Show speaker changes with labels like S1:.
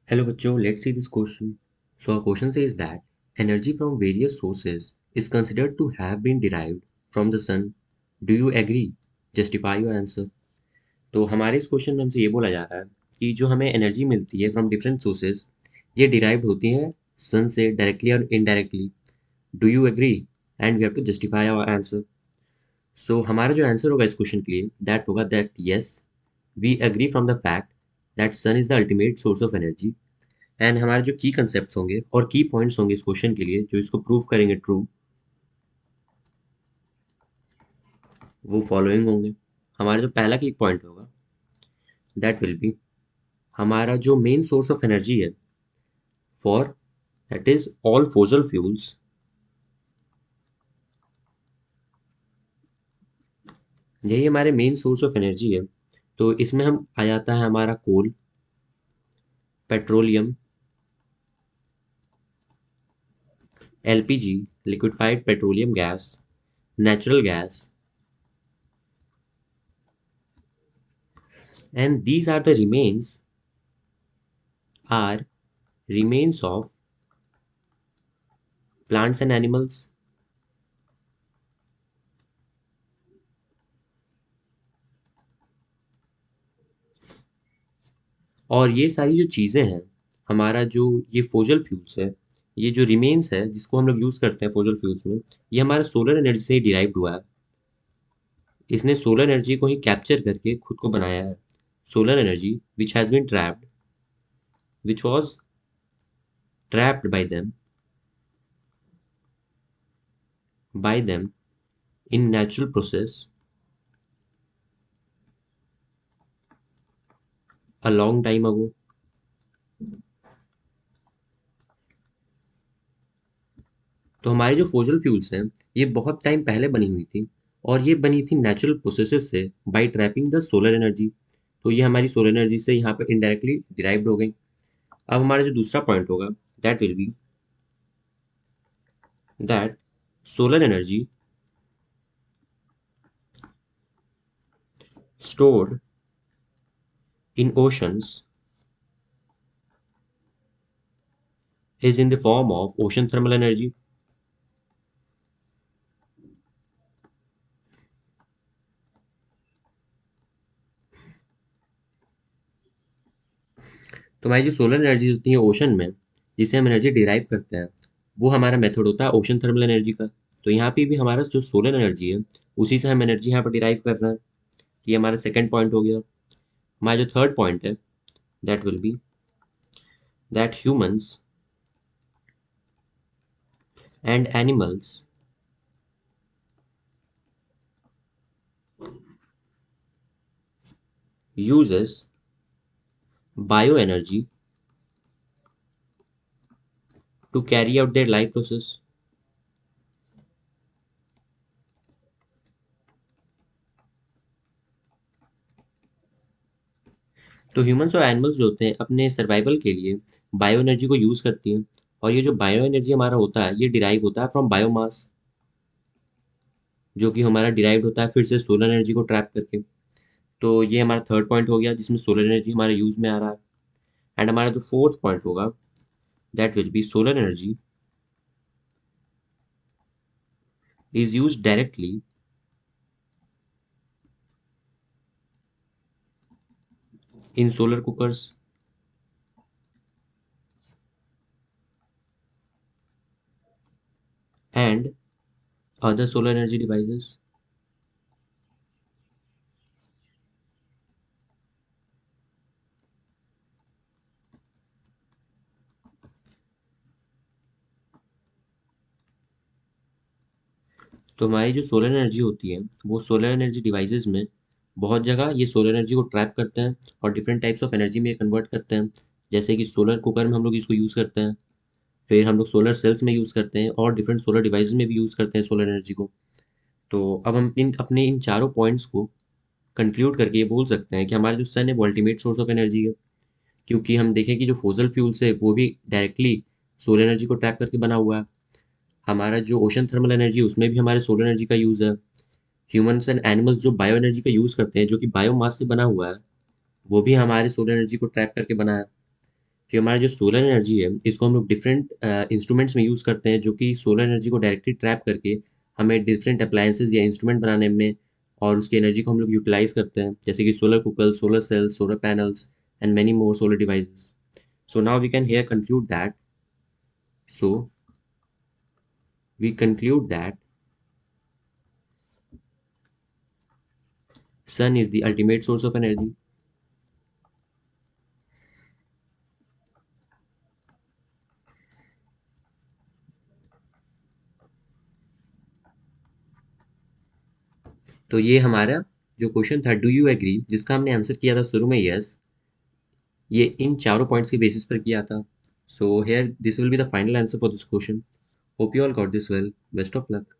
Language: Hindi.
S1: Hello bachcho, let's see this question. So our question says that energy from various sources is considered to have been derived from the sun. Do you agree? Justify your answer. तो हमारे इस क्वेश्चन में हमसे ये बोला जा रहा है कि जो हमें एनर्जी मिलती है फ्रॉम डिफरेंट सोर्सेज ये डिराइव्ड होती है सन से डायरेक्टली और indirectly. Do you agree? And we have to justify our answer. So हमारा जो आंसर होगा इस क्वेश्चन के लिए दैट होगा that yes we agree from the fact that sun is the ultimate source of energy. And हमारे जो की कंसेप्ट होंगे और की पॉइंट्स होंगे इस क्वेश्चन के लिए जो इसको प्रूव करेंगे ट्रू वो फॉलोइंग होंगे. हमारा जो पहला की पॉइंट होगा दैट विल बी हमारा जो मेन सोर्स ऑफ एनर्जी है for that is all fossil fuels. यही हमारे मेन सोर्स ऑफ एनर्जी है. तो इसमें हम आ जाता है हमारा coal, petroleum, LPG liquefied petroleum gas, natural gas. And these are the remains of plants and animals. और ये सारी जो चीज़ें हैं हमारा जो ये फोजल फ्यूल्स है ये जो रिमेन्स है जिसको हम लोग यूज़ करते हैं फोजल फ्यूल्स में ये हमारा सोलर एनर्जी से ही डिराइव्ड हुआ है. इसने सोलर एनर्जी को ही कैप्चर करके खुद को बनाया है. Solar energy which has been trapped which was trapped by them in natural process a long time ago. तो हमारी जो फोजल फ्यूल्स हैं ये बहुत टाइम पहले बनी हुई थी और ये बनी थी नेचुरल प्रोसेसेस से by trapping the solar energy. तो ये हमारी सोलर एनर्जी से यहाँ पे इनडायरेक्टली डिराइव्ड हो गई. अब हमारा जो दूसरा पॉइंट होगा that will be that solar energy stored in oceans is in the form of ocean thermal energy. तो हमारी जो सोलर एनर्जी होती है ओशन में जिससे हम एनर्जी डिराइव करते हैं वो हमारा मेथड होता है ओशन थर्मल एनर्जी का. तो यहाँ पे भी हमारा जो सोलर एनर्जी है उसी से हम एनर्जी यहाँ पर डिराइव कर रहे हैं. ये हमारा सेकंड पॉइंट हो गया. हमारा जो थर्ड पॉइंट है that will be that humans and animals uses bioenergy to carry out their life process. तो ह्यूमंस और एनिमल्स जो होते हैं अपने सर्वाइवल के लिए बायो एनर्जी को यूज़ करती हैं. और ये जो बायो एनर्जी हमारा होता है ये डिराइव होता है फ्रॉम बायोमास जो कि हमारा डिराइव्ड होता है फिर से सोलर एनर्जी को ट्रैप करके. तो ये हमारा थर्ड पॉइंट हो गया जिसमें सोलर एनर्जी हमारे यूज़ में आ रहा है. एंड हमारा जो फोर्थ पॉइंट होगा that will be solar energy is use directly in solar cookers and other solar energy devices. तो हमारी जो सोलर एनर्जी होती है वो सोलर एनर्जी डिवाइसेस में बहुत जगह ये सोलर एनर्जी को ट्रैप करते हैं और डिफरेंट टाइप्स ऑफ एनर्जी में कन्वर्ट करते हैं. जैसे कि सोलर कुकर में हम लोग इसको यूज़ करते हैं. फिर हम लोग सोलर सेल्स में यूज़ करते हैं और डिफरेंट सोलर डिवाइसेस में भी यूज़ करते हैं सोलर एनर्जी को. तो अब हम इन चारों पॉइंट्स को कंक्लूड करके ये बोल सकते हैं कि हमारा जो सन है वो अल्टीमेट सोर्स ऑफ एनर्जी है. क्योंकि हम देखें कि जो फोजल फ्यूल्स है वो भी डायरेक्टली सोलर एनर्जी को ट्रैप करके बना हुआ है. हमारा जो ओशन थर्मल एनर्जी है उसमें भी हमारे सोलर एनर्जी का यूज़ है. ह्यूमंस एंड एनिमल्स जो बायो एनर्जी का यूज़ करते हैं जो कि बायोमास से बना हुआ है वो भी हमारे सोलर एनर्जी को ट्रैप करके बना है. कि हमारा जो सोलर एनर्जी है इसको हम लोग डिफरेंट इंस्ट्रूमेंट्स में यूज़ करते हैं, जो कि सोलर एनर्जी को डायरेक्टली ट्रैप करके हमें डिफरेंट अप्लायंसेस या इंस्ट्रूमेंट बनाने में और उसकी एनर्जी को हम लोग यूटिलाइज करते हैं, जैसे कि solar cooker, solar cells, solar panels and many more solar devices. So now we can here conclude that. So we conclude that sun is the ultimate source of energy. तो ये हमारा जो क्वेश्चन था डू यू एग्री, जिसका हमने आंसर किया था शुरू में यस, ये इन चारों पॉइंट्स के बेसिस पर किया था. So here this will be the final answer for this question. Hope you all got this well. Best of luck.